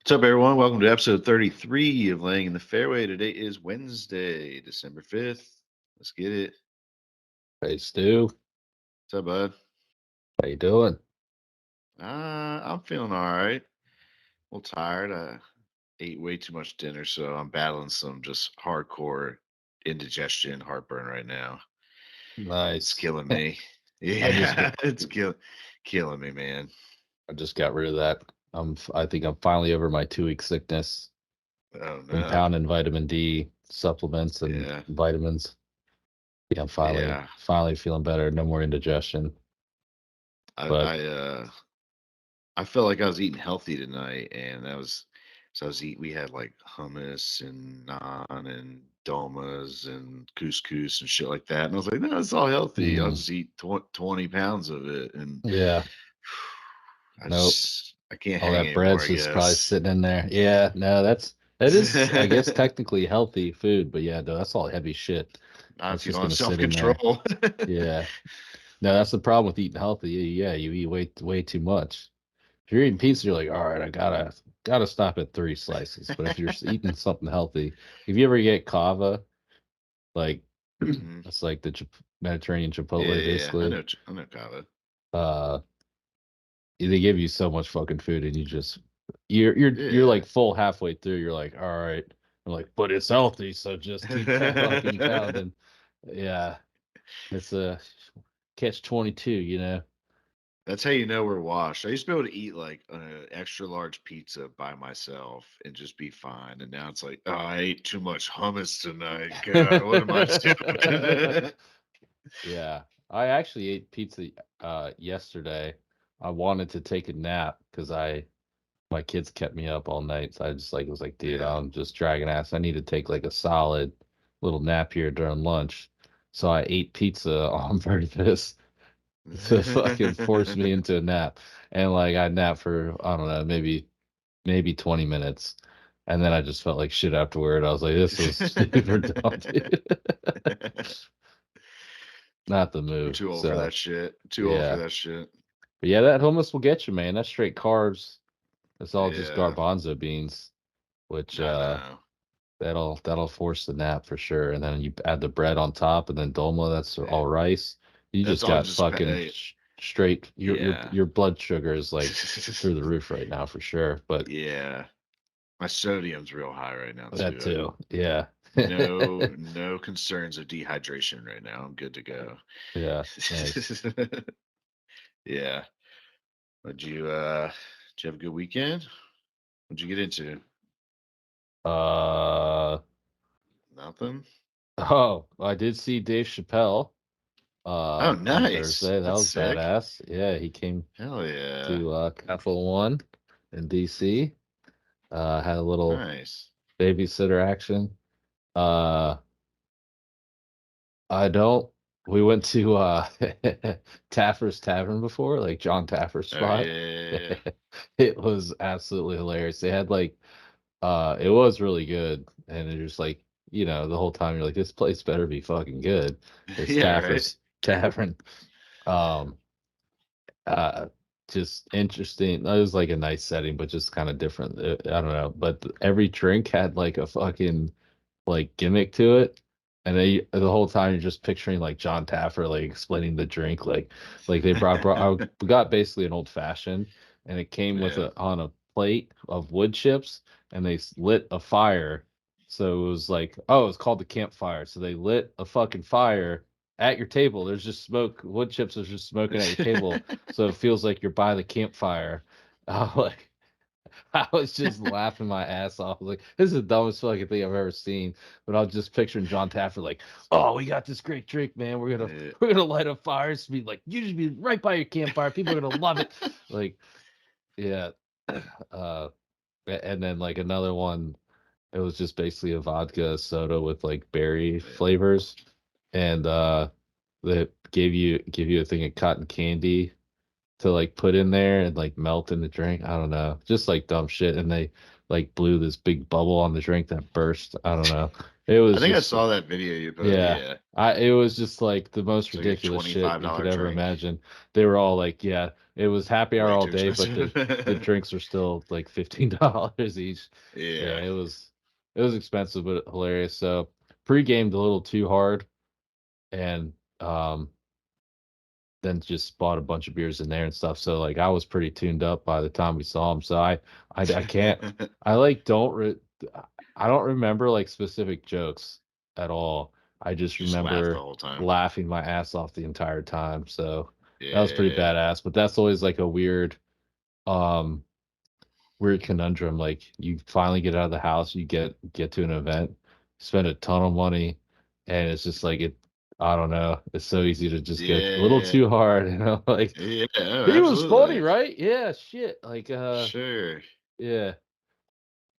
What's up, everyone? Welcome to episode 33 of Laying in the Fairway. Today is Wednesday, December 5th. Let's get it. Hey Stu, What's up, bud? how you doing? I'm feeling all right. A little tired. I ate way too much dinner, so I'm battling some just hardcore indigestion, heartburn right now. It's Nice. killing me. I just Yeah, got it's killing me, man. I just got rid of that. I think I'm finally over my 2 week sickness. Oh, Been no. pounding vitamin D supplements and Yeah, vitamins. Yeah, I'm finally yeah. finally feeling better. No more indigestion. I, But I, uh, I felt like I was eating healthy tonight, and that was so I was eating. We had like hummus and naan and domas and couscous and shit like that, and I was like, "No, it's all healthy. I'll mm, just eat 20 pounds of it." And yeah, nope. I can't All hang that anymore. bread's I just probably guess. sitting in there. Yeah, no, that is I guess technically healthy food, but yeah, no, that's all heavy shit. Not That's if you just don't have gonna self sit in there. control. Yeah. No, that's the problem with eating healthy. Yeah, you eat way too much. If you're eating pizza, you're like, all right, I gotta stop at 3 slices. But if you're eating something healthy, if you ever get kava, like Hmm. it's like the Mediterranean Yeah, Chipotle, yeah, yeah. I basically. know. I know kava. Uh, they give you so much fucking food, and you're Yeah. like full halfway through. You're like, all right. I'm like, but it's healthy, so just keep fucking pounding. Yeah, it's a catch 22, you know. That's how you know we're washed. I used to be able to eat like an extra large pizza by myself and just be fine. And now it's like, oh, I ate too much hummus tonight. God, what am I doing? Yeah, I actually ate pizza yesterday. I wanted to take a nap because I my kids kept me up all night. So I just like was like, dude, Yeah. I'm just dragging ass. I need to take like a solid little nap here during lunch. So I ate pizza on purpose to fucking force me into a nap. And like I napped for I don't know, maybe 20 minutes. And then I just felt like shit afterward. I was like, this was super dumb, dude. Not the We're move. too old for So that shit. Too old for yeah. that shit. But yeah, that hummus will get you, man. That's straight carbs. It's all just Yeah. garbanzo beans, which I know. that'll force the nap for sure. And then you add the bread on top, and then dolma. That's Yeah. all rice. You That's just all got just, fucking straight. Your your yeah. your blood sugar is like through the roof right now for sure. But Yeah. My sodium's real high right now that too. too, yeah, No concerns of dehydration right now. I'm good to go. yeah, nice. Yeah. Did you have a good weekend? What'd you get into? Uh Nothing? oh, I did see Dave Chappelle Oh, on nice. Thursday. That That's was sick. badass. Yeah, he came Hell yeah. to Capital One in DC. Had a little Nice. babysitter action. Uh, I don't. We went to Taffer's Tavern before, like John Taffer's Oh, spot. yeah. It was absolutely hilarious. They had like it was really good, and it was like the whole time you're like, this place better be fucking good. It's Yeah, right? Taffer's Tavern. Um, uh just interesting. It was like a nice setting, but just kind of different. I don't know, but every drink had like a fucking like gimmick to it, and the whole time you're just picturing like John Taffer like explaining the drink, like they brought I got basically an old fashioned, and it came with Yeah. a on a plate of wood chips, and they lit a fire. So it was like, oh, it's called the campfire. So they lit a fucking fire at your table. There's just smoke. Wood chips is just smoking at your table, so it feels like you're by the campfire. Like I was just laughing my ass off. Like, this is the dumbest fucking thing I've ever seen. But I was just picturing John Taffer like, oh, we got this great drink, man. We're gonna Yeah. we're gonna light a fire. It's be like you just be right by your campfire. People are gonna love it. Like, yeah. Uh and then like another one, it was just basically a vodka soda with like berry Yeah. flavors. And they give you a thing of cotton candy to like put in there and like melt in the drink. I don't know, just like dumb shit. And they like blew this big bubble on the drink that burst. I don't know. It I was think I just saw that video you put. yeah. Yeah, It was just like the most it's like a ridiculous shit you could $25 ever drink. imagine. They were all like, yeah, it was happy hour Way all too day, but expensive. the drinks were still like $15 each. Yeah, Yeah, it was expensive but hilarious. So pre-gamed a little too hard and then just bought a bunch of beers in there and stuff. So like I was pretty tuned up by the time we saw him. So I can't I like I don't remember like specific jokes at all. I just just laughed the remember whole time. laughing my ass off the entire time. So that was pretty Yeah, badass. But that's always like a um weird conundrum. Like you finally get out of the house, you get to an event, spend a ton of money, and it's just like I don't know. It's so easy to just go a little yeah, too hard, like yeah. Oh, he was funny, absolutely. right? Yeah, shit. Like Sure. yeah.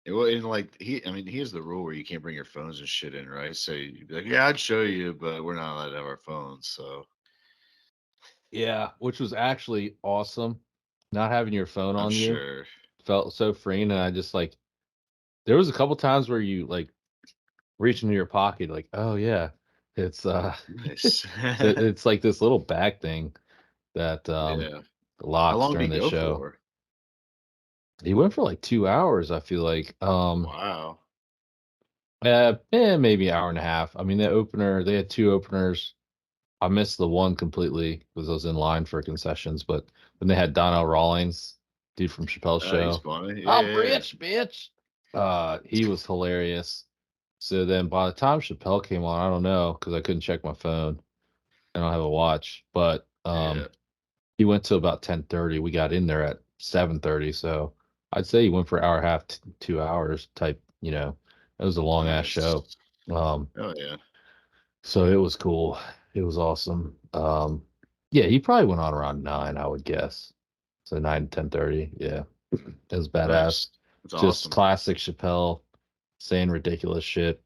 Well, and like I mean, he has the rule where you can't bring your phones and shit in, right? So you'd be like, "Yeah, I'd show you, but we're not allowed to have our phones." So Yeah, which was actually awesome. Not having your phone I'm on you sure. felt so freeing, and I just like there was a couple times where you like reach into your pocket, like, oh yeah, it's Nice. so it's like this little bag thing that Yeah. How locks long did during he the go show. for? He went for like 2 hours, I feel like. Wow. Maybe an hour and a half. I mean, they had two openers. I missed the one completely because I was in line for concessions, but then they had Donnell Rawlings, dude from Chappelle's He's show. funny. I'm Yeah. rich, bitch. He was hilarious. So then by the time Chappelle came on, I don't know, because I couldn't check my phone. I don't have a watch, but Yeah. he went to about 10:30. We got in there at 7:30, so I'd say he went for an hour and a half, 2 hours type. It was a long ass Nice. show. Um, Oh yeah. so it was cool. It was awesome. Yeah, he probably went on around 9, I would guess. So 9, 10:30. Yeah, it was badass. Nice. It's Just awesome. classic Chappelle saying ridiculous shit,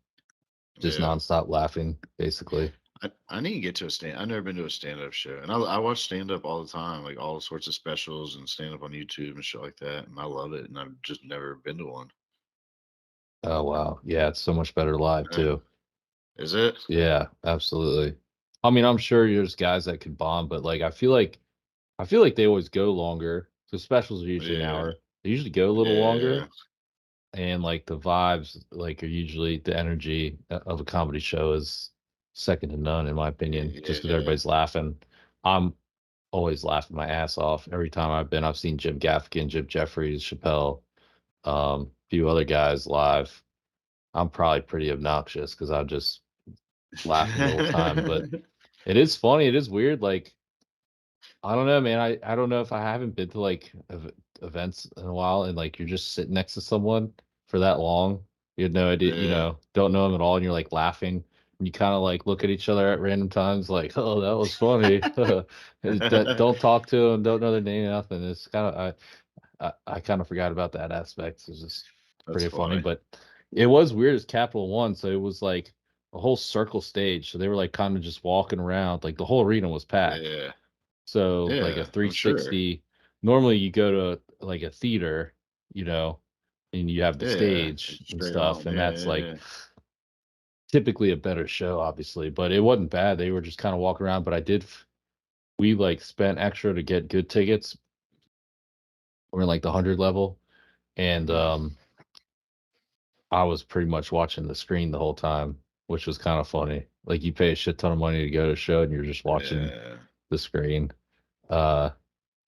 just Yeah. nonstop laughing, basically. I need to get to a stand. I've never been to a stand up show, and I watch stand up all the time, like all sorts of specials and stand up on YouTube and shit like that, and I love it. And I've just never been to one. Oh wow, yeah, it's so much better live Yeah. too. Is it? Yeah, absolutely. I mean, I'm sure there's guys that could bomb, but like I feel like they always go longer. So specials are usually an Yeah. hour. They usually go a little Yeah. longer, and like the vibes, like are usually the energy of a comedy show is second to none, in my opinion. Just because Yeah. everybody's laughing. I'm always laughing my ass off every time I've seen Jim Gaffigan, Jim Jeffries, Chappelle, a few other guys live. I'm probably pretty obnoxious because I'm just laughing the whole time, but it is funny. It is weird. Like, I don't know, man. I don't know if I haven't been to like events in a while and like you're just sitting next to someone for that long. You had no idea, Yeah. don't know them at all, and you're like laughing. And you kind of like look at each other at random times, like, oh, that was funny. Don't talk to them, don't know their name, nothing. It's kind of I kind of forgot about that aspect. It's just That's pretty funny, funny. but it was weird as Capital One. So it was like a whole circle stage. So they were like kind of just walking around. Like the whole arena was packed. Yeah. So like a Yeah. I'm sure. 360. Normally you go to like a theater, and you have the Yeah. stage and Straight stuff, on. and Yeah. that's Yeah. like Yeah. typically a better show, obviously. But it wasn't bad. They were just kind of walking around. But we like spent extra to get good tickets. We're in like the 100 level, and Mm. I was pretty much watching the screen the whole time, which was kind of funny. Like you pay a shit ton of money to go to a show and you're just watching Yeah. the screen. Uh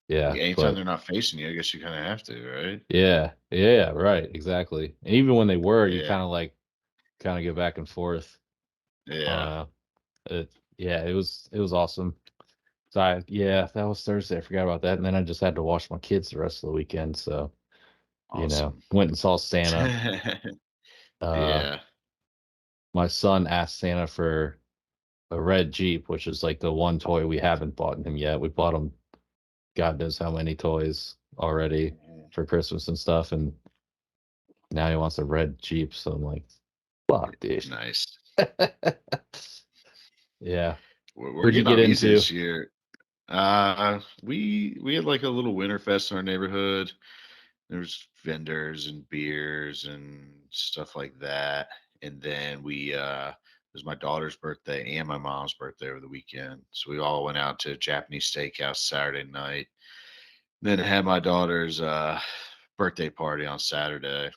yeah, Anytime but they're not facing you, I guess you kind of have to, right? yeah, yeah, right, exactly. And even when they were, you Yeah. kind of go back and forth. Yeah. Uh yeah, it was awesome. So yeah, that was Thursday. I forgot about that. And then I just had to watch my kids the rest of the weekend. So, Awesome. went and saw Santa. Uh Yeah. my son asked Santa for a red Jeep, which is like the one toy we haven't bought him yet. We bought him God knows how many toys already Mhm. for Christmas and stuff, and now he wants a red Jeep. So I'm like, fuck, dude. Nice. Yeah. We're What'd you getting get on these into? this year. We had like a little winter fest in our neighborhood. There was vendors and beers and stuff like that. And then it was my daughter's birthday and my mom's birthday over the weekend. So we all went out to a Japanese steakhouse Saturday night. Then had my daughter's birthday party on Saturday.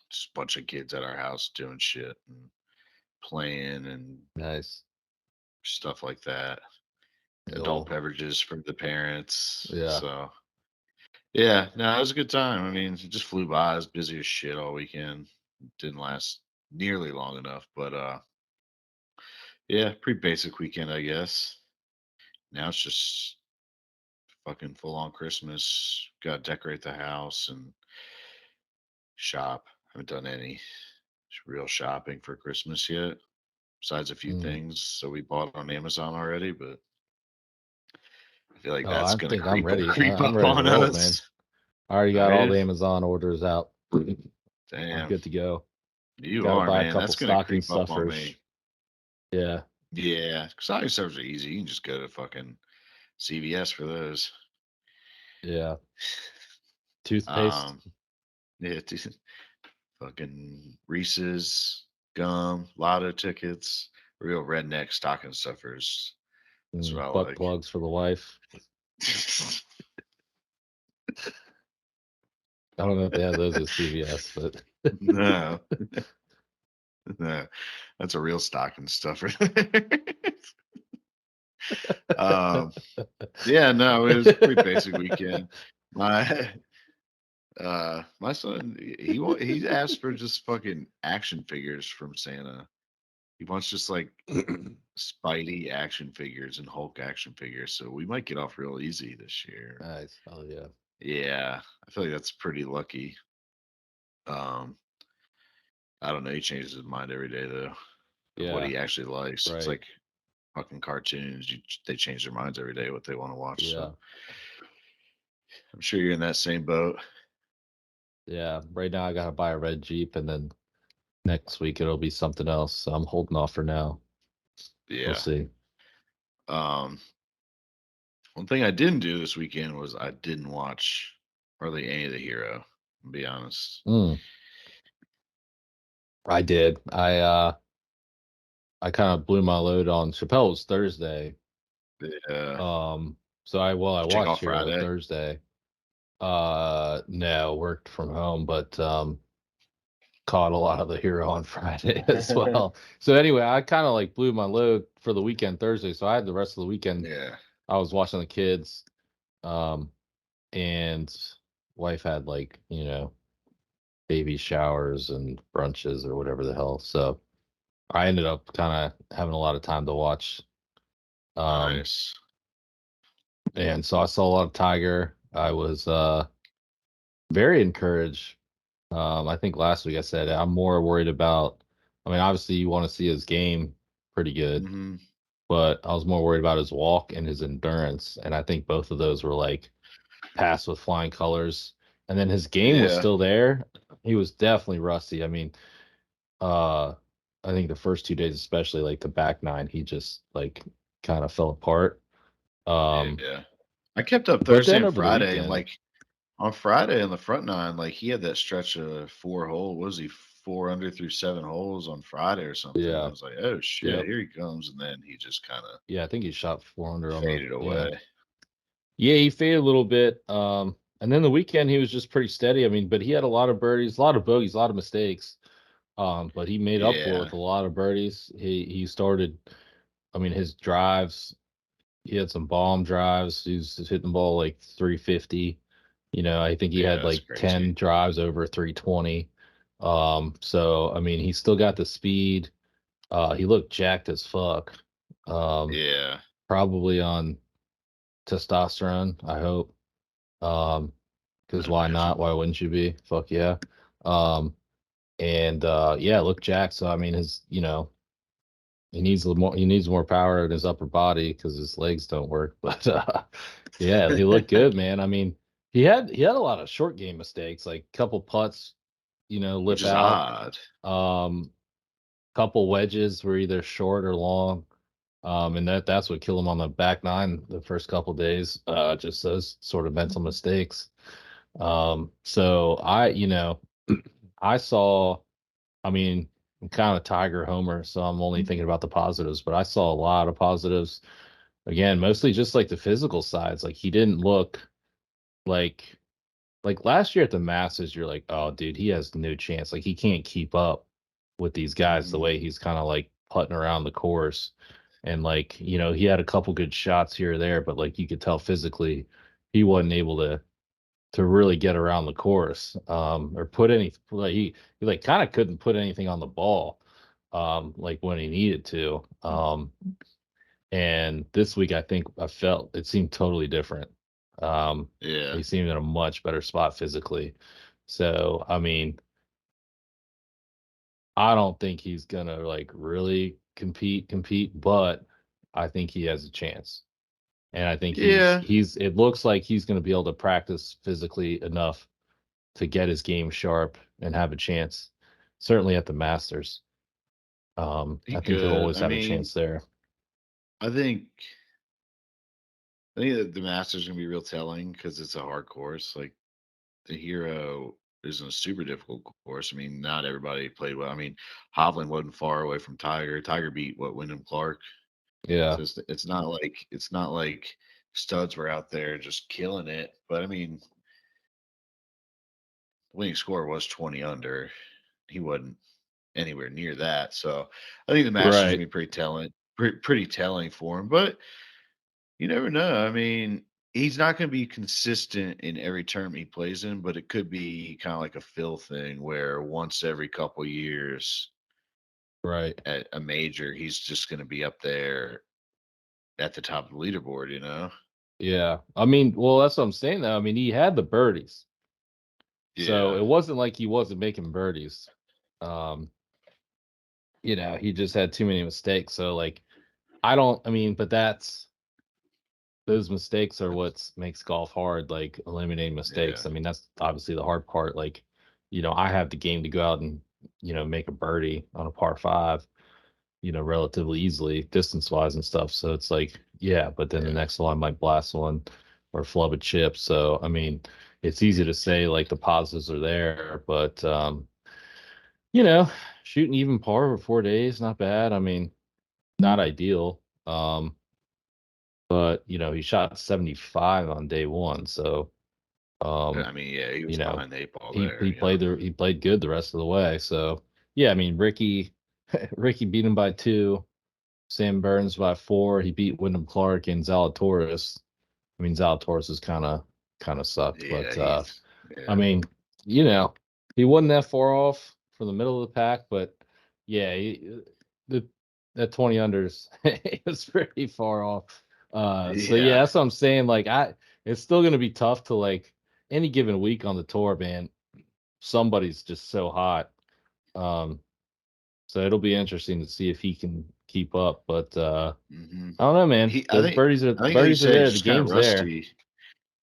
Just a bunch of kids at our house doing shit and playing and Nice. stuff like that. Adult Well, beverages for the parents. yeah. So yeah, no, it was a good time. I mean, it just flew by. I was busy as shit all weekend. Didn't last nearly long enough, but yeah, pretty basic weekend, I guess. Now it's just fucking full on Christmas. Got to decorate the house and shop. Haven't done any real shopping for Christmas yet, besides a few Mm. things. So we bought on Amazon already, but I feel like Oh, that's I gonna think I'm creep ready. creep I'm up ready to on roll, man. us. I already Are got all you? the Amazon orders out. I'm Damn, good to go. you Got to are, buy a man. couple That's gonna stocking creep up on stuffers. me. Yeah. Yeah, stocking stuffers are easy. You can just go to fucking CVS for those. Yeah. Toothpaste. Um, yeah, fucking Reese's, gum, lotto tickets, real redneck stocking stuffers. That's what I Butt like. plugs for the wife. I don't know if they have those at CVS, but No, no, that's a real stocking stuffer. um, yeah, no, it was a pretty basic weekend. My my son, he asked for just fucking action figures from Santa. He wants just like Spidey action figures and Hulk action figures, so we might get off real easy this year. nice. Oh yeah. Yeah, I feel like that's pretty lucky. Um, I don't know. He changes his mind every day though of what Yeah. he actually likes. It's Right. like fucking cartoons. They change their minds every day what they want to watch. So Yeah. I'm sure you're in that same boat. Yeah. Right now I gotta buy a red Jeep and then next week it'll be something else. So I'm holding off for now. We'll Yeah. see. Um, One thing I didn't do this weekend was I didn't watch hardly any of the Hero. To be honest. Mm, I did. I kind of blew my load on Chappelle's Thursday. Yeah. So I You take watched off Hero Friday. Thursday. No, worked from home, but caught a lot of the Hero on Friday as well. So anyway, I kind of like blew my load for the weekend Thursday. So I had the rest of the weekend. Yeah. I was watching the kids, um, and wife had like, baby showers and brunches or whatever the hell. So I ended up kind of having a lot of time to watch. Um, Nice. and so I saw a lot of Tiger. I was very encouraged. I think last week I said I'm more worried about. I mean, obviously you want to see his game pretty good, Hmm. but I was more worried about his walk and his endurance. And I think both of those were like passed with flying colors. And then his game was Yeah. still there. He was definitely rusty. I mean, uh, I think the first 2 days, especially like the back nine, he just like kind of fell apart. Um, Yeah. I kept up but Thursday then and over the Friday, and weekend, like on Friday in the front nine, like he had that stretch of four hole. What was he, four under through seven holes on Friday or something? And I yeah, was like, oh shit, yep, here he comes. And then he just kind of yeah, I think he shot 400 on the faded yeah. away. Yeah, he faded a little bit. And then the weekend he was just pretty steady. I mean, but he had a lot of birdies, a lot of bogeys, a lot of mistakes. But he made up for it Yeah. with a lot of birdies. He started. I mean, his drives. He had some bomb drives. He was hitting the ball like 350. I think he Yeah. had That's like crazy. 10 drives over 320. So I mean, he still got the speed. He looked jacked as fuck. Um, Yeah. Probably on testosterone, I hope. Um, I because why not? imagine. Why wouldn't you be? Fuck yeah. Um, and yeah, look, Jack. So I mean, he needs more power in his upper body because his legs don't work. But yeah, he looked good, man. I mean, he had a lot of short game mistakes, like couple putts, Which lip is out. odd. Um, Couple wedges were either short or long. And that's what killed him on the back nine the first couple days. Just those sort of mental mistakes. So I saw, I mean, I'm kind of a Tiger homer, so I'm only thinking about the positives, but I saw a lot of positives. Again, mostly just like the physical sides. Like he didn't look like last year at the Masters, you're like, oh, dude, he has no chance. Like he can't keep up with these guys the Hmm. way he's kind of like putting around the course. And like, he had a couple good shots here or there, but like you could tell physically he wasn't able to really get around the course, or put any like he like kind of couldn't put anything on the ball, like when he needed to. And this week I think I felt it seemed totally different. Yeah. He seemed in a much better spot physically. So I mean, I don't think he's gonna like really compete, but I think he has a chance. And I think Yeah. it looks like he's gonna be able to practice physically enough to get his game sharp and have a chance. Certainly at the Masters. He I think he'll could. always I have a mean, chance there. I think I think that the Masters gonna be real telling because it's a hard course. Like the Hero isn't a super difficult course. I mean, not everybody played well. I mean, Hovland wasn't far away from Tiger. Tiger beat what Wyndham Clark. Yeah, So it's not like studs were out there just killing it. But I mean, the winning score was 20 under. He wasn't anywhere near that. So I think the Masters right, gonna be pretty telling, pretty telling for him. But you never know. I mean, he's not going to be consistent in every term he plays in, but it could be kind of like a Phil thing where once every couple years right. at a major, he's just going to be up there at the top of the leaderboard, you know? Yeah. I mean, well, that's what I'm saying though. I mean, he had the birdies. So Yeah. it wasn't like he wasn't making birdies. Um, he just had too many mistakes. So like I mean, but those mistakes are what makes golf hard, like eliminating Yeah. mistakes. I mean, that's obviously the hard part. Like, I have the game to go out and, make a birdie on a par five, relatively easily, distance wise and stuff. So it's like, yeah, but then the Yeah. next one I might blast one or flub a chip. So I mean, it's easy to say like the positives are there, but you know, shooting even par over 4 days, not bad. I mean, not ideal. But he shot 75 on day one. So I um, mean, yeah, he you was know, behind the eight ball he there, he played he played good the rest of the way. So yeah, I mean Ricky Ricky beat him by two. Sam Burns by four. He beat Wyndham Clark and Zalatoris. I mean, Zalatoris is kind of sucked, Yeah, but he's I yeah. mean, you know, he wasn't that far off from the middle of the pack, but yeah, the that 20 unders it was pretty far off. So yeah, Yeah. that's what I'm saying. Like it's still gonna be tough to like any given week on the tour, man. Somebody's just so hot. Um, so it'll be interesting to see if he can keep up. But Hmm. I don't know, man. He Those I think like you birdies are said, he's there. The just kind of game's there. rusty.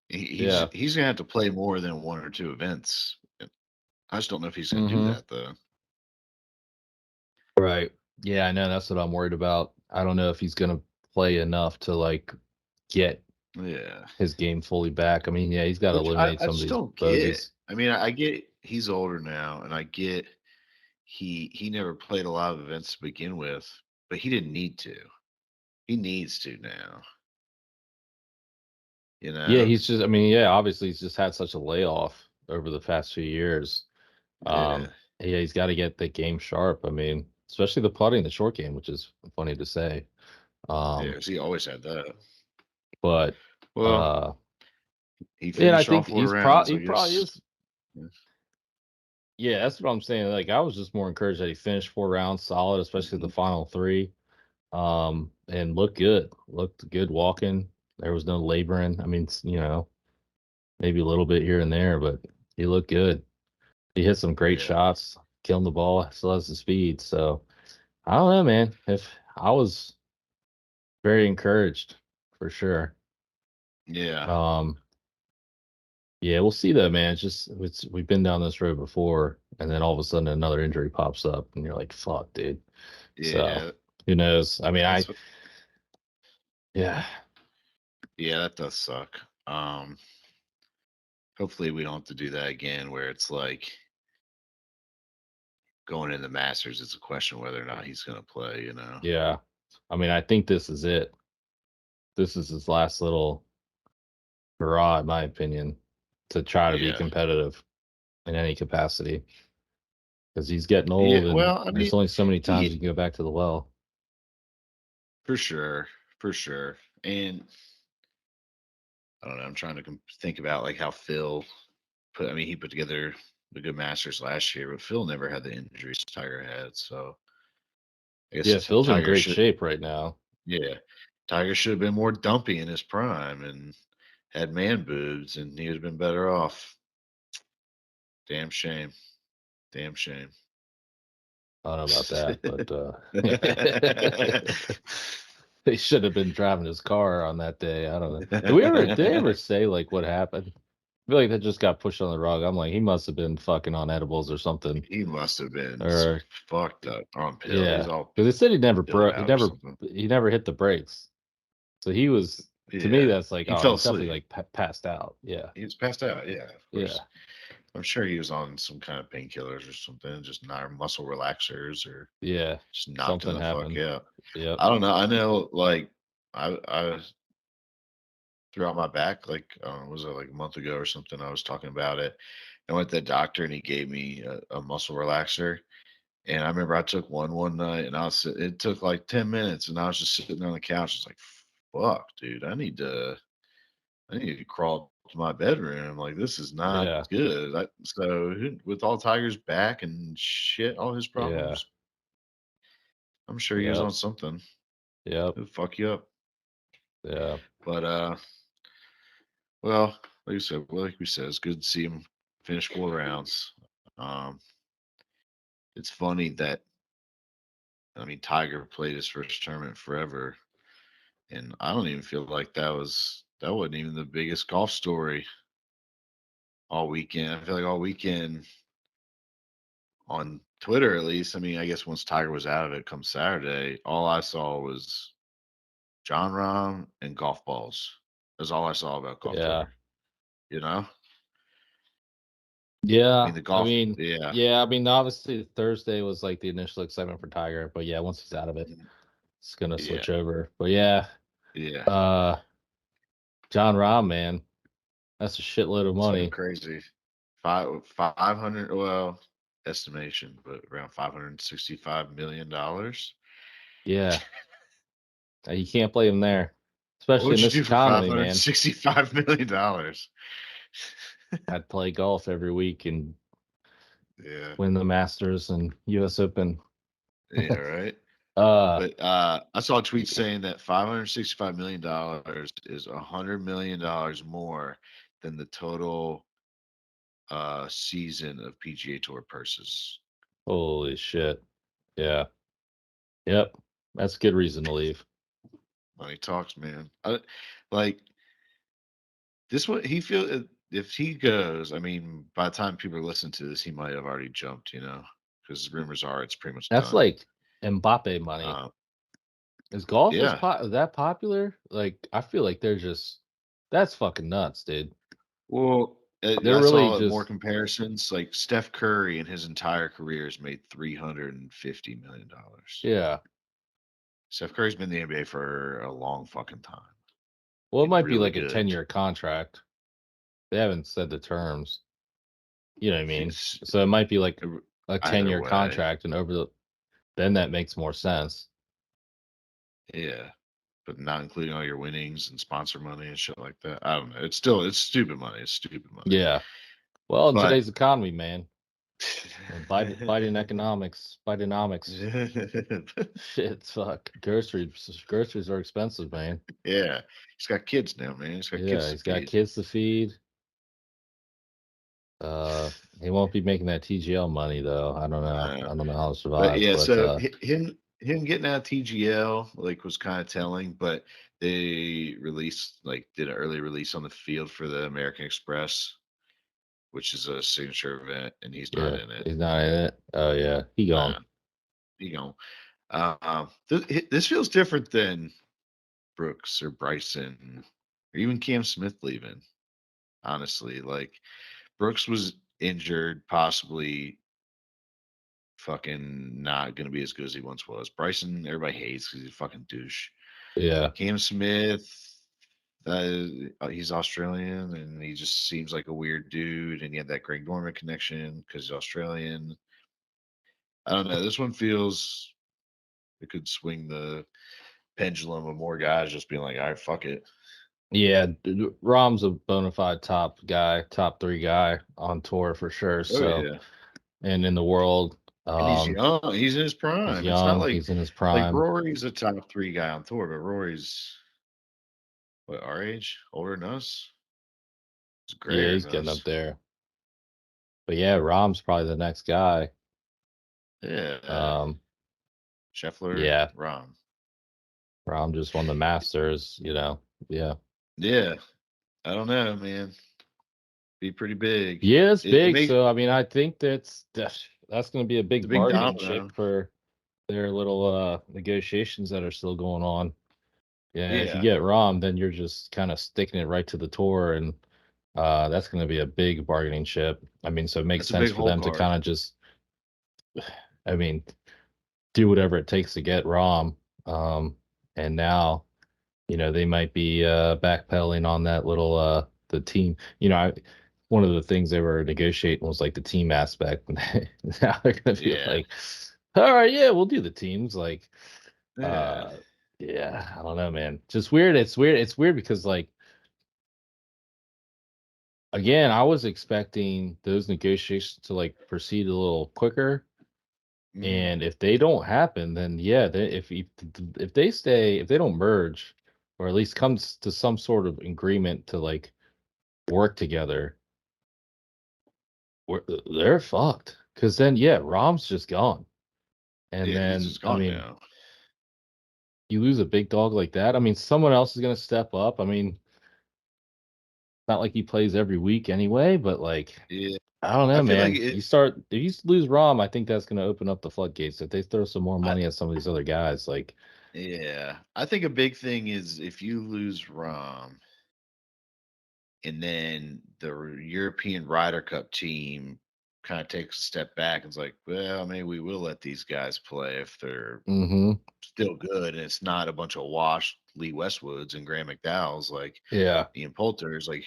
He's Yeah. he's gonna have to play more than one or two events. I just don't know if he's gonna do Mm-hmm. that though. Right. Yeah, I know. That's what I'm worried about. I don't know if he's gonna play enough to like get Yeah. his game fully back. I mean, yeah, he's got to Which I eliminate I some of just these don't get. bogeys. I mean, I get he's older now, and I get he never played a lot of events to begin with, but he didn't need to. He needs to now, you Yeah, know? he's just. I mean, yeah, obviously he's just had such a layoff over the past few years. Yeah. Yeah, he's got to get the game sharp. I mean, especially the putting, the short game, which is funny to say. Yeah, Um, 'cause he always had that. but Well, uh, he yeah, I finished all think 4 rounds, he I probably guess. is. Yeah. Yeah, that's what I'm saying. Like, I was just more encouraged that he finished 4 rounds solid, especially the Mhm. final three. And looked good. Looked good walking. There was no laboring. I mean, maybe a little bit here and there, but he looked good. He hit some great Yeah. shots, killing the ball, still has the speed. So I don't know, man. If I was very encouraged for sure. Yeah. Um, yeah, we'll see though, man. We've been down this road before, and then all of a sudden another injury pops up, and you're like, "Fuck, dude." So Yeah. who knows? I mean, That's what yeah, yeah, that does suck. Um, hopefully we don't have to do that again where it's like going in the Masters, it's a question whether or not he's going to play, you know? Yeah. I mean, I think this is it. This is his last little hurrah, in my opinion, to try to be Yeah. competitive in any capacity because he's getting Yeah. old and Well, I there's mean, only so many times you he, can go back to the well. for sure. For sure. And I don't know. I'm trying to think about like how Phil put, I mean, he put together the good Masters last year, but Phil never had the injuries Tiger had. So I guess Yeah, Phil's in Tiger great should, shape right now. yeah, Tiger should have been more dumpy in his prime and had man boobs, and he would have been better off. Damn shame. Damn shame. I don't know about that, but they should have been driving his car on that day. I don't know. Did they ever say like what happened? I feel like that just got pushed on the rug. I'm like, he must have been fucking on edibles or something. He must have been Or fucked up on pill. He's yeah. all Because they said he never pilled broke out or something. he never hit the brakes. So he was to me Yeah. that's like, He oh, fell he's definitely asleep. like passed out. Yeah. He was passed out. Yeah, of course. Yeah. I'm sure he was on some kind of painkillers or something, just not muscle relaxers or Yeah. just knocked him Something the fuck happened. out. Yep. I don't know. I know, like, I threw out my back, like, was it like a month ago or something? I was talking about it. I went to the doctor and he gave me a muscle relaxer. And I remember I took one night and it took like 10 minutes and I was just sitting on the couch. It's like, fuck, dude, I need to crawl to my bedroom. Like, this is not Yeah. good. With all Tiger's back and shit, all his Yeah. problems, I'm sure he was Yep. on something. Yep. It'll fuck you up. Yeah. But well, like we said, it's good to see him finish 4 rounds. Um, it's funny that I mean Tiger played his first tournament forever, and I don't even feel like that wasn't even the biggest golf story all weekend. I feel like all weekend on Twitter, at least. I mean, I guess once Tiger was out of it, come Saturday, all I saw was John Rahm and golf balls. That's all I saw about golf Yeah. Twitter. You know, I Yeah. mean the I golf. mean, Yeah, yeah, I mean, obviously Thursday was like the initial excitement for Tiger, but yeah, once he's out of it, mhm, it's gonna yeah, switch over. But yeah, yeah. uh John Rahm, man, that's a shitload of Something money. crazy. 500. Well, estimation, but around $565 million. Yeah. You can't blame him there. What Especially in would you this do for economy, man. $565 million? I'd play golf every week and Yeah, win the Masters and US Open. yeah, right. uh But I saw a tweet saying that $565 million is $100 million more than the total season of PGA Tour purses. Holy shit. Yeah. Yep. That's a good reason to leave. Money talks, man. Like this, what he feel if he goes. I mean, by the time people listen to this, he might have already jumped. You know, because rumors are it's pretty much That's done. like Mbappe money. Uh, Is golf yeah. that popular? Like, I feel like they're just that's fucking nuts, dude. Well, They're I really saw more just comparisons. Like Steph Curry in his entire career has made $350 million. yeah. Steph Curry's been in the NBA for a long fucking time. Well, it He's might be really like a good. 10-year contract. They haven't said the terms. You know what I mean? He's So it might be like a either 10-year way. contract and then that makes more sense. Yeah. But not including all your winnings and sponsor money and shit like that. I don't know. It's stupid money. It's stupid money. Yeah. Well, in But today's economy, man, Biden economics, Bidenomics, shit, fuck. Groceries are expensive, man. yeah, he's got kids now, man. He's got Yeah, kids to he's got feed. kids to feed. Uh, he won't be making that TGL money though. I don't know. Uh, I don't know how to but survive, yeah, but so him getting out of TGL like was kind of telling. But they released like did an early release on the field for the American Express, which is a signature event, and he's not yeah, in it. he's not in it. Oh yeah, he gone. Nah, you know, this feels different than Brooks or Bryson or even Cam Smith leaving. honestly. Like Brooks was injured, possibly fucking not going to be as good as he once was. Bryson, everybody hates because he's a fucking douche. Yeah. Cam Smith, he's Australian and he just seems like a weird dude. And he had that Greg Norman connection because he's Australian. I don't know. This one feels it could swing the pendulum of more guys just being like, all right, fuck it. Yeah, Rahm's a bona fide top guy, top 3 guy on tour for sure. Oh So, yeah. and in the world, And he's um, young. He's in his he's prime. It's not young, he's in his like prime. Rory's a top three guy on tour, but Rory's what our age, older than us. He's Yeah, grayer he's than getting up us. there. But yeah, Rahm's probably the next guy. Yeah. Um, Scheffler, yeah, Rahm. Rahm just won the Masters. Yeah. Yeah. I don't know, man. Be pretty big. Yeah, it's It big. makes So I mean, I think that's going to be a the big big bargaining chip domino. for their little negotiations that are still going on. Yeah, if you Yeah. get Rahm, then you're just kind of sticking it right to the tour, and that's going to be a big bargaining chip. I mean, so it makes That's a sense big for hole them to card. kind of just, I mean, do whatever it takes to get Rahm. And now, they might be backpedaling on that little the team. One of the things they were negotiating was like the team aspect. Now they're going to be Yeah. like, all right, yeah, we'll do the teams. Like, Yeah. uh, yeah, I don't know, man. Just weird. It's weird. It's weird because like again, I was expecting those negotiations to like proceed a little quicker. Mhm. And if they don't happen, then yeah, if they stay, if they don't merge, or at least comes to some sort of agreement to like work together, they're fucked. Because then yeah, Rom's just gone, and Yeah, he's then just I gone mean, now. you lose a big dog like that. I mean, someone else is gonna step up. I mean, not like he plays every week anyway, but like Yeah. I don't I know, feel like man. it If you lose Rom, I think that's going to open up the floodgates. If they throw some more I money at some of these other guys, like, yeah. I think a big thing is if you lose Rom and then the European Ryder Cup team kind of takes a step back and is like, well, maybe we will let these guys play if they're hmm still good and it's not a bunch of washed Lee Westwoods and Graham McDowell's like yeah, Ian Poulter's, like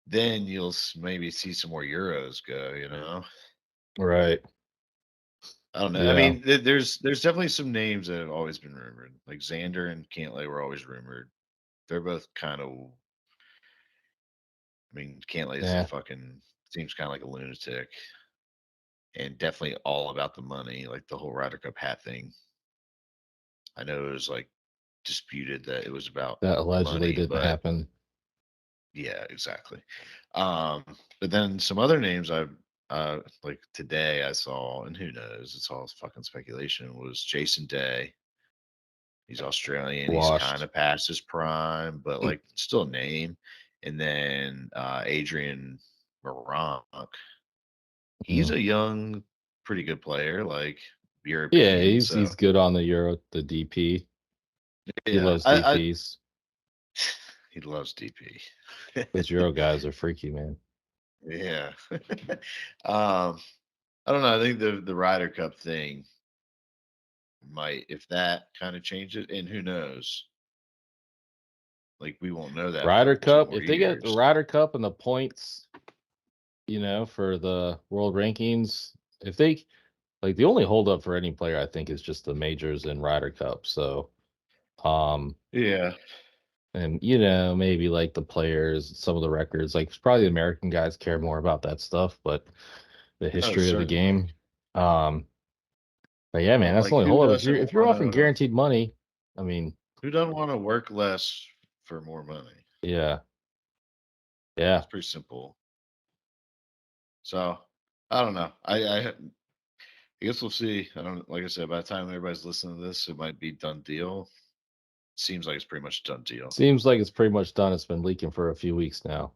then you'll maybe see some more Euros go. right, I don't know. I yeah. mean, there's definitely some names that have always been rumored. Like Xander and Cantlay were always rumored. They're both kind of. I mean, Cantlay's a Yeah, fucking seems kind of like a lunatic, and definitely all about the money. Like the whole Ryder Cup hat thing. I know it was like disputed that it was about that allegedly money, didn't but happen. yeah, exactly. Um, but then some other names I like today I saw, and who knows? It's all fucking speculation. Was Jason Day. He's Australian. He's kind Washed. of past his prime, but like still a name. And then Adrian Moronk. He's Mhm. a young, pretty good player, like Yeah, European. he's So good on the Euro, the DP. He yeah, loves I DPs. he loves DP. Those Euro guys are freaky, man. Yeah. I don't know. I think the Ryder Cup thing might, if that kind of changes, and who knows, like we won't know that Ryder for two Cup. more If they get the years. Ryder Cup and the points, for the world rankings, if they like the only holdup for any player, I think, is just the majors and Ryder Cup. So, um, Yeah. and maybe like the players, some of the records, like probably the American guys care more about that stuff, but the Oh, history of the certainly. game. Um, but yeah, man, that's the Like only who holdup. If doesn't you're want offering to? guaranteed money, I mean, Who doesn't want to work less for more money? yeah, yeah. It's pretty simple. So I don't know. I guess we'll see. I don't like I said. By the time everybody's listening to this, it might be done deal. Seems like it's pretty much done deal. Seems like it's pretty much done. It's been leaking for a few weeks now,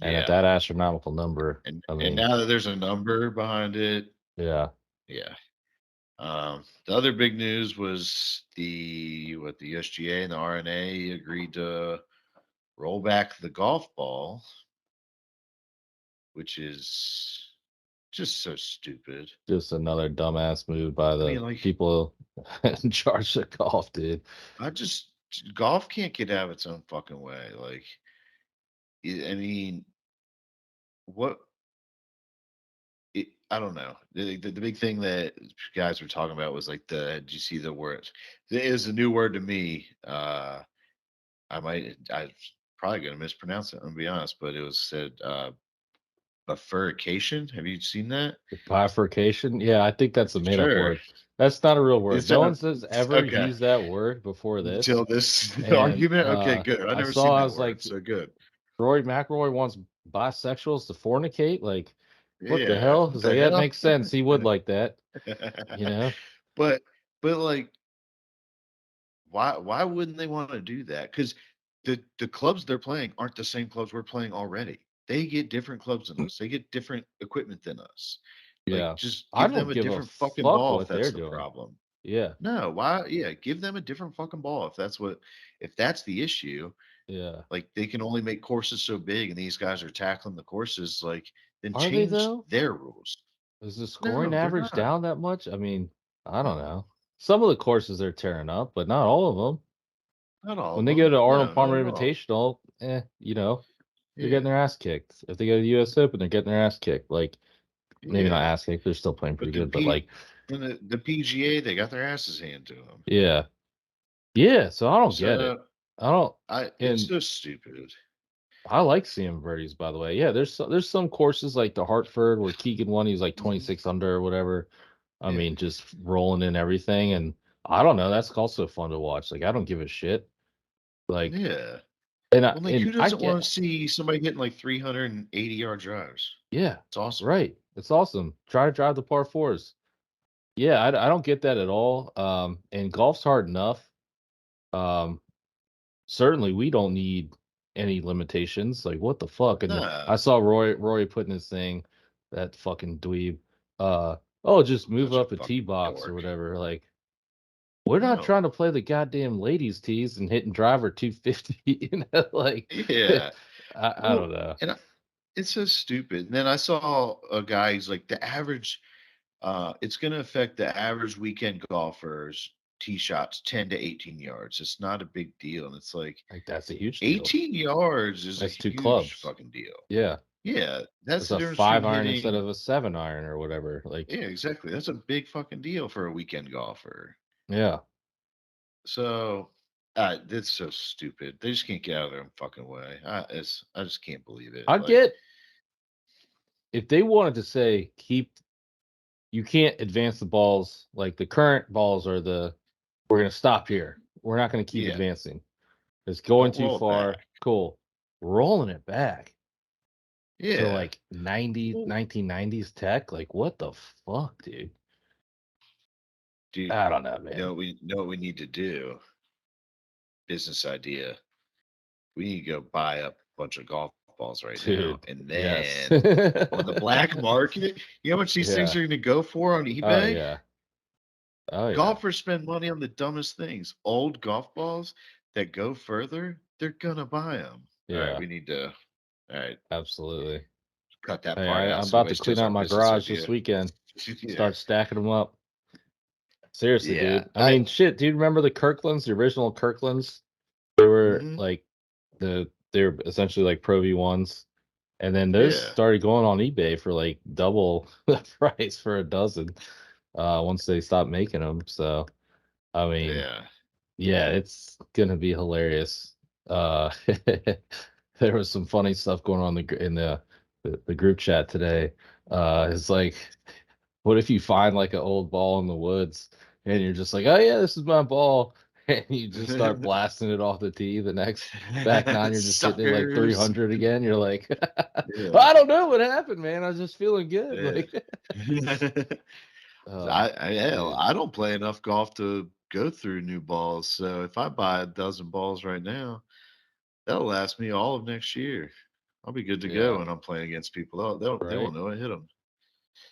and at Yeah. that astronomical number, I And mean, now that there's a number behind it, yeah. yeah. The other big news was the USGA and the RNA agreed to roll back the golf ball, which is just so stupid. Just another dumbass move by I the mean, like, people in charge of golf, dude. I just golf can't get out of its own fucking way. Like, I mean, what? I don't know. The big thing that guys were talking about was like the. Did you see the word? It is a new word to me. I probably gonna mispronounce it. I'm gonna be honest, but it was said bifurcation. Have you seen that? The bifurcation, yeah, I think that's a made up Sure. word. That's not a real word. Is No that one's has ever okay? used that word before this. Until this And argument? Okay, good. I've I never saw, seen I that was word, like, so good. Rory McIlroy wants bisexuals to fornicate. Like, what the Yeah. hell? What It's like the that hell? makes sense. He would like that, you know? but like why wouldn't they want to do that? Because the clubs they're playing aren't the same clubs we're playing already. They get different clubs than us. They get different equipment than us. Like, Yeah, just I give don't them a give a different fucking fuck ball if what they're that's the doing. problem. Yeah, No, why? Yeah, give them a different fucking ball if that's the issue. yeah. Like, they can only make courses so big, and these guys are tackling the courses. Like, then Are they change though? their rules. Is the scoring No, they're average not. down that much? I mean, I don't No, know. Some of the courses they're tearing up, but not all of them. not all When of they go them. to Arnold No, not Palmer at all. Invitational, they're getting Yeah, their ass kicked. If they go to the US Open, they're getting their ass kicked. Like, maybe not yeah. ass kicked, they're still playing pretty But good, but like, the PGA, they got their asses handed to them. yeah. Yeah, so I don't get it. So I don't it's and so stupid. I like seeing birdies, by the way. Yeah, there's some courses like the Hartford where Keegan won, he was like Mhm. 26 under or whatever. I Yeah, mean, just rolling in everything. And I don't know, that's also fun to watch. Like, I don't give a shit. Like, yeah. and Well, like, who I doesn't want get, to see somebody hitting like 380-yard drives? yeah, It's awesome. right. It's awesome. Try to drive the par fours. Yeah, I don't get that at all. And golf's hard enough. Um, Certainly we don't need any limitations. Like, what the fuck? And I Nah, saw Rory putting his thing, that fucking dweeb. Oh, just move such a up a tee fucking box or dork. whatever. Like, we're not No. trying to play the goddamn ladies tees and hitting driver 250. Like, Yeah. I don't Well, know. and it's so stupid. And then I saw a guy. He's like the average. It's going to affect the average weekend golfer's tee shots 10 to 18 yards. It's not a big deal. And it's like Like, that's a huge deal. 18 yards is a That's two huge clubs. fucking deal. Yeah, Yeah, that's it's the a difference between 5 iron instead hitting. of a 7 iron or whatever. Like, Yeah, exactly. That's a big fucking deal for a weekend golfer. yeah, So, it's so stupid. They just can't get out of their own fucking way. I just can't believe it. I Like, get if they wanted to say keep you can't advance the balls like the current balls are the we're going to stop here. We're not going to keep yeah, advancing. It's going don't too roll it back. far. Cool. Rolling it back to Yeah, like 90 well, 1990s tech. Like, what the fuck, dude? dude, I don't know, man. we know what we need to do. Business idea. We need to go buy up a bunch of golf balls right now, Dude, and yes. then on the black market, you know how much these things Yeah. are going to go for on Oh eBay? yeah. Oh yeah. Golfers spend money on the dumbest things. Old golf balls that go further, they're gonna buy them. All right, Yeah, we need to. All right, absolutely. cut that Hey, part out I'm so about nobody to clean steals out our my business garage this idea. weekend. Yeah, Start stacking them up. Seriously, yeah. dude. I mean, shit, do you remember the Kirklands, the original Kirklands? They were Mhm, like they're essentially like Pro V1s. And then those yeah, started going on eBay for like double the price for a dozen once they stopped making them. So, I mean, yeah. yeah, it's gonna be hilarious. Uh there was some funny stuff going on in the group chat today. It's like, what if you find like an old ball in the woods and you're just like, oh yeah, this is my ball, and you just start blasting it off the tee. The next back nine, you're just hitting it like Suckers. 300 again. You're like, Yeah, I don't know what happened, man. I was just feeling good. yeah. Like, Hell, dude, I don't play enough golf to go through new balls. So if I buy a dozen balls right now, that'll last me all of next year. I'll be good to go yeah, when I'm playing against people. They right. won't know I hit them.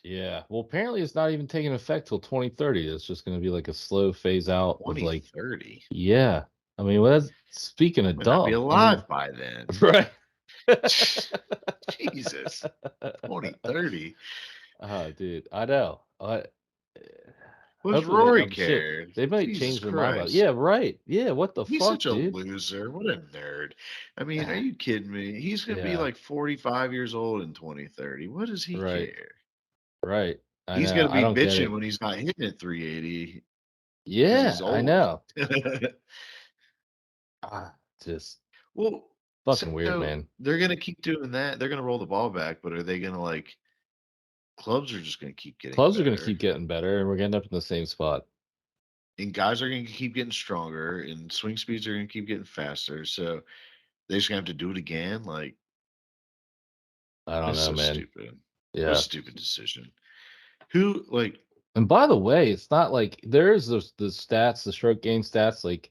Yeah. Well, apparently it's not even taking effect till 2030. It's just going to be like a slow phase out of like, 2030. yeah. I mean, well, that's speaking of Might not be dumb. I mean, alive by then. right. Jesus, 2030. Oh, dude, I know. What's Hopefully they Rory shit. care? They might Jesus change their mind about it. Christ. Yeah, right. Yeah, what the He's such fuck, a dude? loser. What a nerd. I mean, are you kidding me? He's going to be Yeah, like 45 years old in 2030. What does he right, care? right. I He's going know. to I be don't get bitching it. when he's not hitting at 380 because he's Yeah, I old. know. Ah, just Well, fucking weird, so man. they're going to keep doing that. They're going to roll the ball back, but are they going to like clubs are just going to keep getting Clubs are gonna better keep getting better, and we're gonna end up in the same spot. and guys are going to keep getting stronger and swing speeds are going to keep getting faster. So they just going to have to do it again. Like, I don't it's know, so man. stupid. What a Yeah. stupid decision. Who like And by the way, it's not like there's the stats, the stroke gain stats, like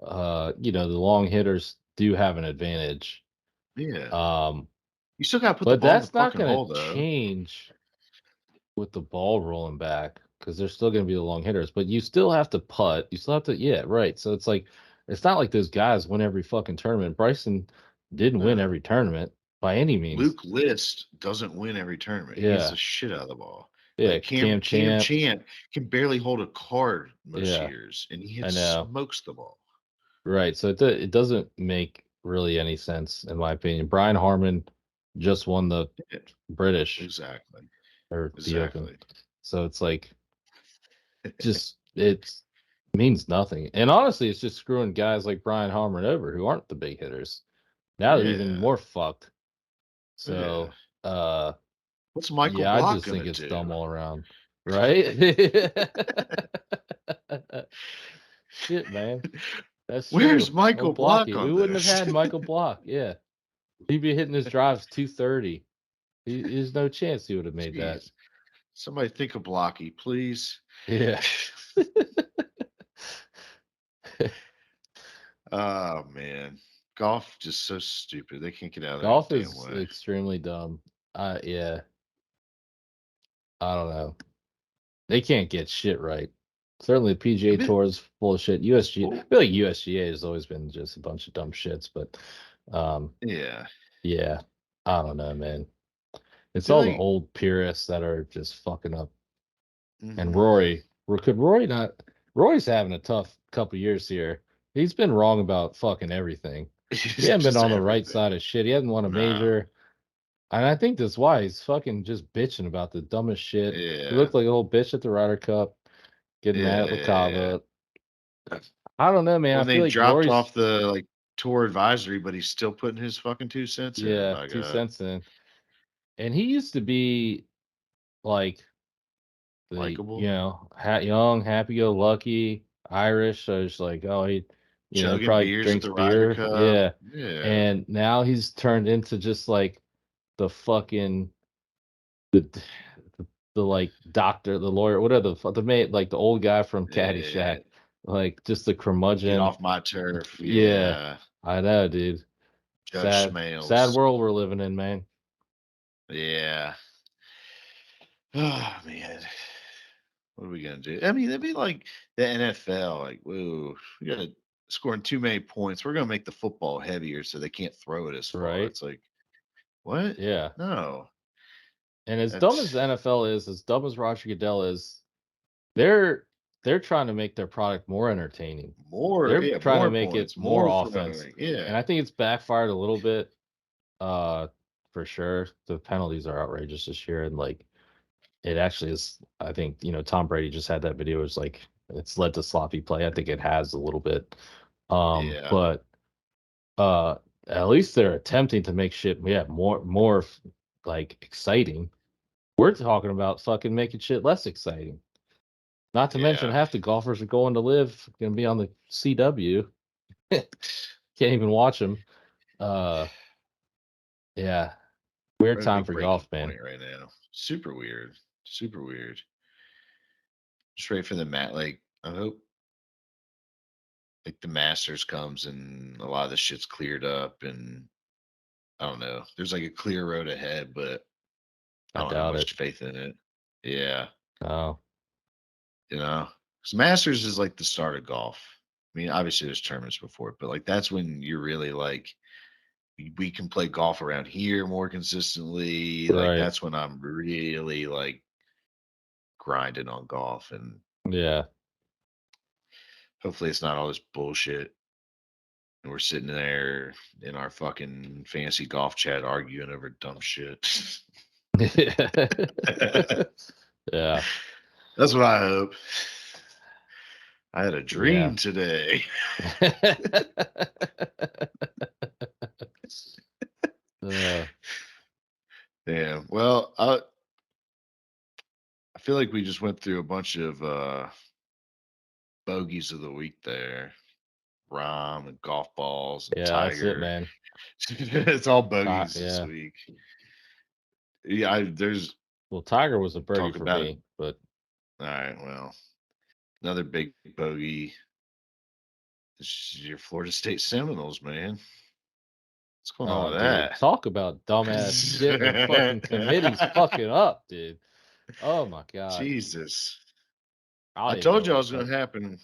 the long hitters do have an advantage. yeah. Um, You still gotta put the but ball in the that's not fucking gonna hole though. change with the ball rolling back because they're still gonna be the long hitters. But you still have to putt. You still have to, yeah, right. So it's like it's not like those guys win every fucking tournament. Bryson didn't win No. every tournament by any means. Luke List doesn't win every tournament. He hits Yeah. the shit out of the ball. Yeah. Like Cam Cam Champ. Champ can barely hold a card most Yeah. years, and he I hits know. smokes the ball. Right. So it doesn't make really any sense in my opinion. Brian Harmon just won the Yeah, British exactly. or the Open. Exactly. So it's like just it means nothing. And honestly, it's just screwing guys like Brian Harmon over who aren't the big hitters. Now they're even Yeah. more fucked. Yeah. So uh What's Michael yeah, I Block just gonna think it's dumb do? all around. Right? Shit, man. That's Where's true. Oh, Michael Block Blocky. We on wouldn't have this? had Michael Block. Yeah. He'd be hitting his drives 230. There's no chance he would have made that. Jeez. Somebody think of Blocky, please. Yeah. Oh man. Golf just so stupid. They can't get out of their own Golf damn is way. extremely dumb. Yeah, I don't know. They can't get shit right. Certainly, the I PGA mean, Tour is full of shit. USGA, I well, feel like USGA has always been just a bunch of dumb shits, but um, yeah. yeah, I don't know, man. I It's feel all the like old purists that are just fucking up. And mhm. Rory, could Rory not? Rory's having a tough couple years here. He's been wrong about fucking everything. He hasn't been Just on the right everything. side of shit. He hasn't won a No. major. And I think that's why he's fucking just bitching about the dumbest shit. He Yeah. looked like a little bitch at the Ryder Cup, getting mad Yeah, at yeah, yeah. LaCava. I don't know, man. I When feel they like dropped Rory's, off the like tour advisory, but he's still putting his fucking 2 cents in, yeah, by two God. cents in. And he used to be like the, Likeable. young, happy go lucky, Irish. So it's like, oh, he, Chugging probably beers at drinks the Ryder beer. Cup. Yeah. Yeah. And now he's turned into just like the fucking the the like doctor, the lawyer, what are the mate, like the old guy from Yeah. Caddyshack, like just the Get curmudgeon. off my turf. Yeah, Yeah. I know, dude. Judge Sad Smales. world we're living in, man. Yeah. Oh man. What are we gonna do? I mean, it'd be like the NFL. Like, whoa, we got scoring too many points. We're gonna make the football heavier so they can't throw it as far. Right? It's like, what? Yeah. No, And as dumb as that's the NFL is, as dumb as Roger Goodell is, they're they're trying to make their product more entertaining. more. They're Yeah, throwing to more make it points, more more offense. throwing. And Yeah, I think it's backfired a little bit, uh, for sure. The penalties are outrageous this year, and like it actually is. I think Tom Brady just had that video. It's like it's led to sloppy play. I think it has a little bit, yeah, but uh, at least they're attempting to make shit, yeah, more like exciting. We're talking about fucking making shit less exciting. Not to mention yeah. half the golfers are going to live, going to be on the CW. Can't even watch them. Uh, yeah, weird We're at a time big for breaking golf, man. point right now. Super weird. Super weird. Just ready for the mat. Like, I hope like the Masters comes and a lot of the shit's cleared up, and I don't know. There's like a clear road ahead, but I I don't have doubt much it. faith in it. Yeah. Oh, 'Cause Masters is like the start of golf. I mean, obviously there's tournaments before, but like that's when you're really like we can play golf around here more consistently. Like Right. that's when I'm really like grinding on golf, and Yeah. hopefully it's not all this bullshit. And we're sitting there in our fucking fancy golf chat arguing over dumb shit. Yeah. That's what I hope. I had a Yeah. dream today. uh, Damn. Well, I feel like we just went through a bunch of bogeys of the week there. Rahm and golf balls and yeah, that's it, Tiger. man. It's all bogeys this Yeah. week. Yeah, there's Well, Tiger was a birdie talk for about it. me, but All right, well, another big bogey is your Florida State Seminoles, man. What's going on oh, with dude, that? talk about dumbass shit when fucking committees fucking up, dude. Oh my god, Jesus. I I don't even told know you I what was the gonna fuck. happen.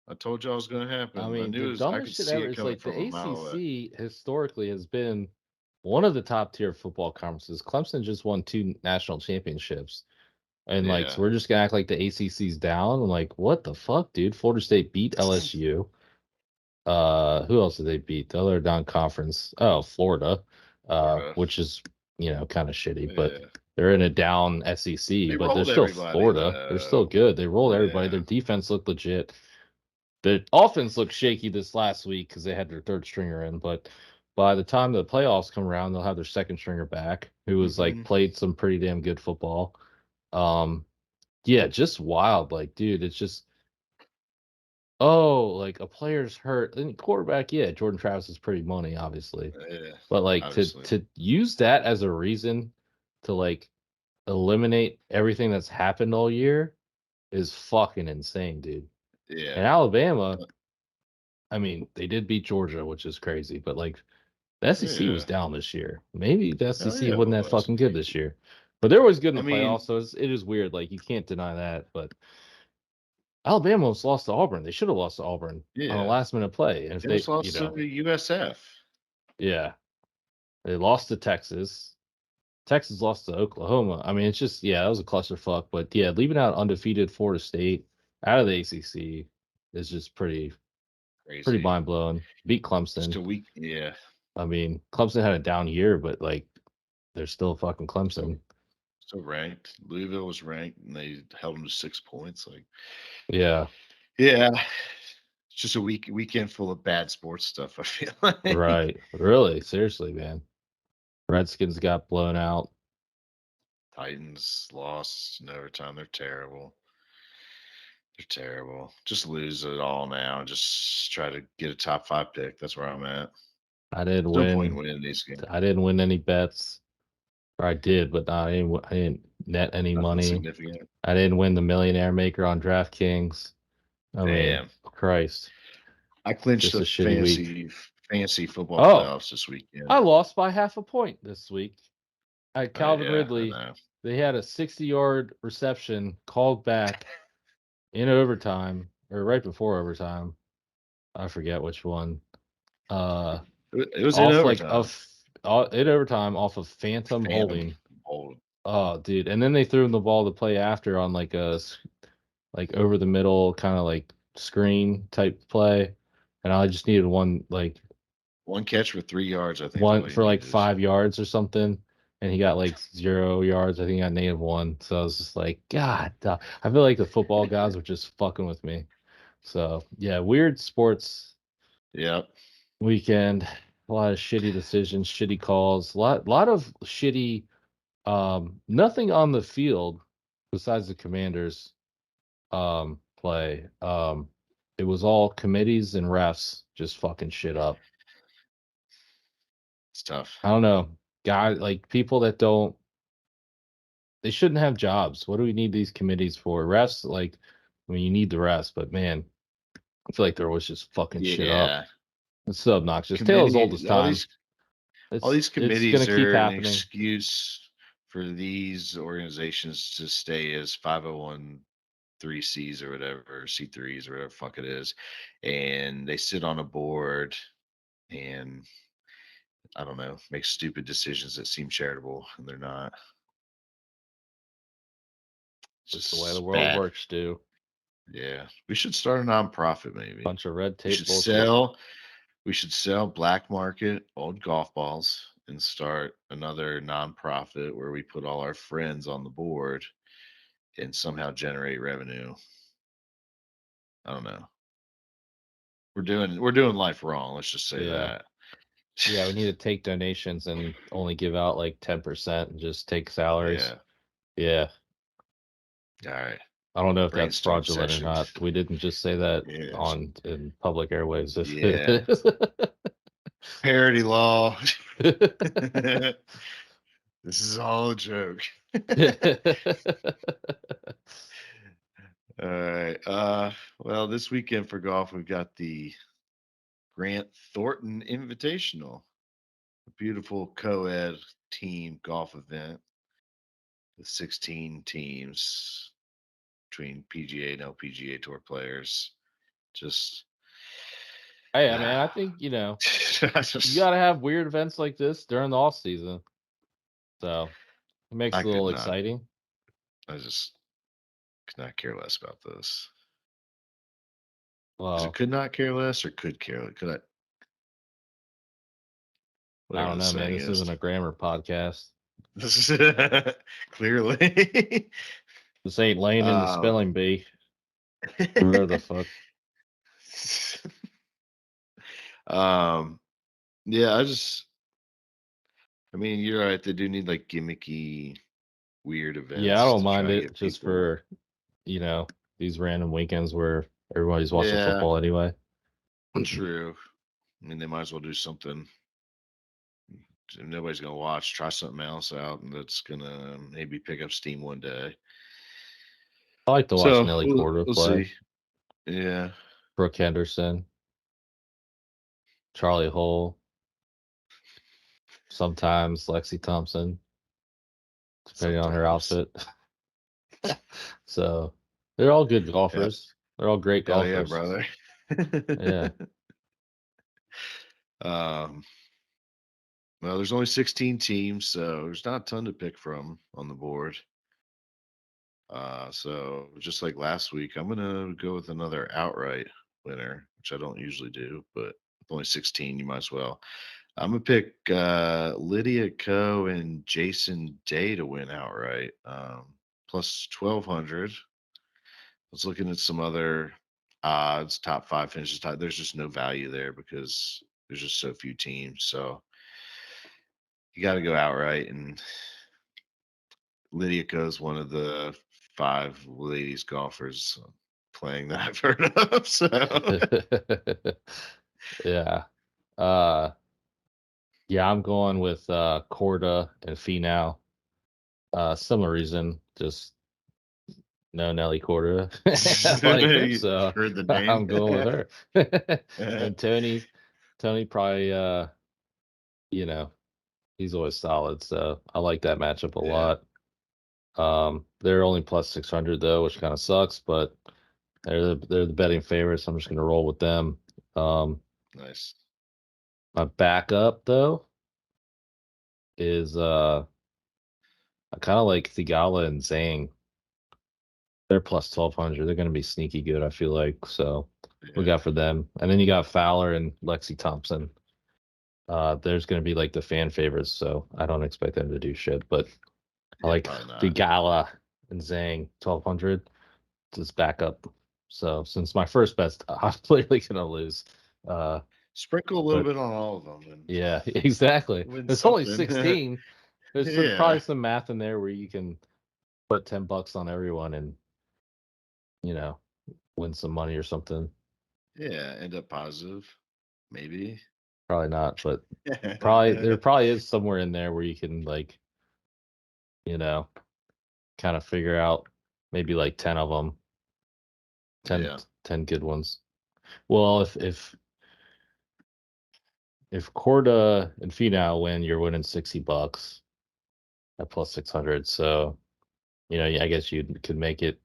I told you I was gonna I happen. I mean, knew the it was, I dumbest could shit see ever it is coming like the from a mile away. ACC historically has been one of the top tier football conferences. Clemson just won 2 national championships. And like, Yeah. so we're just gonna act like the ACC's down. I'm like, what the fuck, dude? Florida State beat LSU. Who else did they beat? The other non-conference. Oh, Florida, Florida. which is kind of shitty, but Yeah. they're in a down SEC, They but they're rolled still everybody Florida. They're still though. good. They rolled everybody. Their Yeah. defense looked legit. The offense looked shaky this last week because they had their third stringer in, but by the time the playoffs come around, they'll have their second stringer back, who was like Hmm. played some pretty damn good football. Um, yeah, just wild. Like, dude, it's just like a player's hurt. And quarterback, yeah, Jordan Travis is pretty money, obviously. Yeah. But like to Obviously. to use that as a reason to like eliminate everything that's happened all year is fucking insane, dude. And Yeah. Alabama, I mean, they did beat Georgia, which is crazy, but like the SEC was Yeah. down this year. Maybe the Oh SEC yeah, it wasn't that was. fucking good this year. But they're always good in I the playoffs, mean, so it is weird. Like you can't deny that. But Alabama almost lost to Auburn. They should have lost to Auburn on a yeah. last minute play. And if They they, almost lost to the USF. yeah, they lost to Texas. Texas lost to Oklahoma. I mean, it's just that was a clusterfuck. But yeah, leaving out undefeated Florida State out of the ACC is just pretty Crazy. mind blowing. Beat Just Clemson. a week. Yeah. I mean, Clemson had a down year, but like they're still fucking So Clemson. so ranked. Louisville was ranked, and they held them to 6 points. Like, Yeah, yeah, it's just a weekend full of bad sports stuff. I feel like right. Really, seriously, man. Redskins got blown out. Titans lost in overtime. They're terrible. They're terrible. Just lose it all now. Just try to get a top five pick. That's where I'm at. I didn't There's no point in win. winning these games. I didn't win any bets. Or I did, but I didn't net any Nothing money. significant. I didn't win the Millionaire Maker on DraftKings. I mean, Damn. Christ, I clinched just a the shitty week. fancy football Oh, playoffs this weekend. I lost by half a point this week. At Calvin Yeah, I Ridley, know. they had a 60-yard reception called back in overtime or right before overtime. I forget which one. Uh, It was in off like overtime. of in overtime off of phantom Phantom holding. bold. Oh, dude! And then they threw him the ball to play after on like like over the middle kind of like screen type play, and I just needed One catch for 3 yards, I think is all one you for like needed. 5 yards or something, and he got like 0 yards. I think he got -1. So I was just like, God, I feel like the football guys were just fucking with me. So yeah, weird sports Yep. weekend. A lot of shitty decisions, shitty calls, lot of shitty. Nothing on the field besides the Commanders play. It was all committees and refs just fucking shit up. It's tough. I don't know. Guys like people that don't they shouldn't have jobs. What do we need these committees for? Refs, like I mean you need the refs, but man, I feel like they're always just fucking shit up. Yeah. It's so obnoxious. Tale as old Committee as time. all these It's gonna committees keep are an happening. excuse for these organizations to stay as 501 three C's or whatever, C3s or whatever fuck it is, and they sit on a board and I don't know, make stupid decisions that seem charitable and they're not. It's Just the way the just world bad. works, Stu. Yeah, we should start a nonprofit. Maybe Bunch of red we tape should bullshit. sell. We should sell black market old golf balls and start another nonprofit where we put all our friends on the board and somehow generate revenue. I don't know. We're doing life wrong. Let's just say Yeah. that. Yeah, we need to take donations and only give out like 10% and just take salaries. Yeah. Yeah. All right. I don't know if that's Brainstorm fraudulent or session. not. We didn't just say that Yeah. on in public airwaves if Yeah. it is. Parody law. This is all a joke. All right. Well, this weekend for golf, we've got the Grant Thornton Invitational, a beautiful co-ed team golf event with 16 teams between PGA and LPGA tour players. Just, Hey, man, I I think, you just, gotta have weird events like this during the off season. So it makes I it a could little not, exciting. I just could not care less about this. Is it Well, could not care less or could care? Could I? I Whatever don't the know, man. saying This is. isn't a grammar podcast. This is clearly. This ain't laying in the um, spelling bee. Where the fuck? um, yeah, I mean, you're right. They do need like gimmicky, weird Yeah, I events don't to mind try and it get just people. for, you know, these random weekends where everybody's watching Yeah, football anyway. true. I mean, they might as well do something. If nobody's gonna watch. Try something else out, and that's gonna maybe pick up steam one day. I like to watch So Nelly Korda we'll play, see. Yeah, Brooke Henderson, Charlie Hull, sometimes Lexi Thompson, depending on her sometimes. outfit. So they're all good Yeah, golfers. They're all great hell yeah, golfers. brother. Yeah. um, well, there's only 16 teams, so there's not a ton to pick from on the board. So just like last week, I'm gonna go with another outright winner, which I don't usually do, but with only 16, you might as well. I'm gonna pick Lydia Ko and Jason Day to win outright. Plus 1200. I was looking at some other odds, top five finishes. There's just no value there because there's just so few teams. So you got to go outright. And Lydia Ko is one of the five ladies golfers playing that I've heard of. So Yeah. Uh yeah, I'm going with Corda and Finau. Similar reason, just no Nelly Corda. I like her, you so heard the name. I'm going with her. And Tony probably you know, he's always solid, so I like that matchup a Yeah, lot. They're only plus 600 though, which kind of sucks, but they're the betting favorites. I'm just gonna roll with them. Um, nice. my backup though is I kind of like Thigala and Zhang. They're plus 1200. They're gonna be sneaky good, I feel like. So we Yeah, got for them, and then you got Fowler and Lexi Thompson. There's gonna be like the fan favorites, so I don't expect them to do shit, but I yeah, like probably not. Thigala and Zhang 1200. Just back up. So since my first bet's I'm clearly gonna lose. Uh, Sprinkle a little but bit on all of them and yeah, exactly. win There's only something. 16. There's probably Yeah, some math in there where you can put $10 on everyone and you know win some money or something. yeah, end up positive, maybe. Probably not, but probably there probably is somewhere in there where you can like you know kind of figure out maybe like 10 of them, 10, Yeah, 10 good ones. Well, if Corda and Finau win, you're winning $60 at plus 600. So, I guess you could make it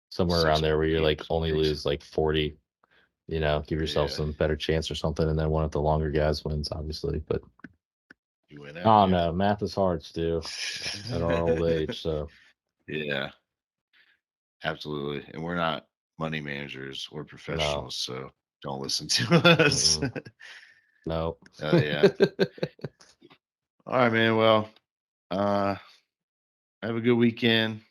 somewhere around 6 there where you're like games. only Jeez. lose like 40, give yourself Yeah, some better chance or something, and then one of the longer guys wins, obviously. But you win that, I don't man. know. Math is hard, Stu, at our old age. So Yeah, absolutely. And we're not money managers or no, professionals, so don't listen to us. mm-mm, no. Yeah. All right, man. Well, uh, have a good weekend.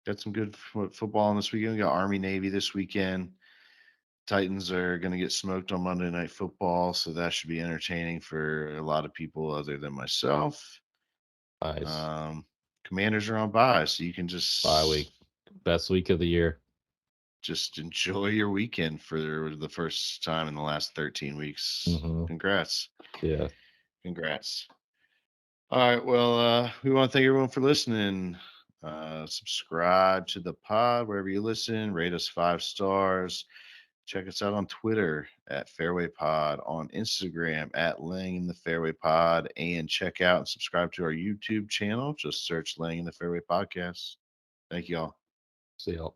Got some good football on this weekend. We got Army Navy this weekend. Titans are going to get smoked on Monday Night Football, so that should be entertaining for a lot of people other than myself. Nice. Um, Commanders are on bye, so you can Bye week, best week of the year. just enjoy your weekend for the first time in the last 13 weeks. Hmm. Congrats. Yeah. Congrats. All right. Well, we want to thank everyone for listening. Subscribe to the pod wherever you listen. Rate us 5 stars. Check us out on Twitter at Fairway Pod, on Instagram at Laying in the Fairway Pod, and check out and subscribe to our YouTube channel. Just search Laying in the Fairway Podcast. Thank you all. See y'all.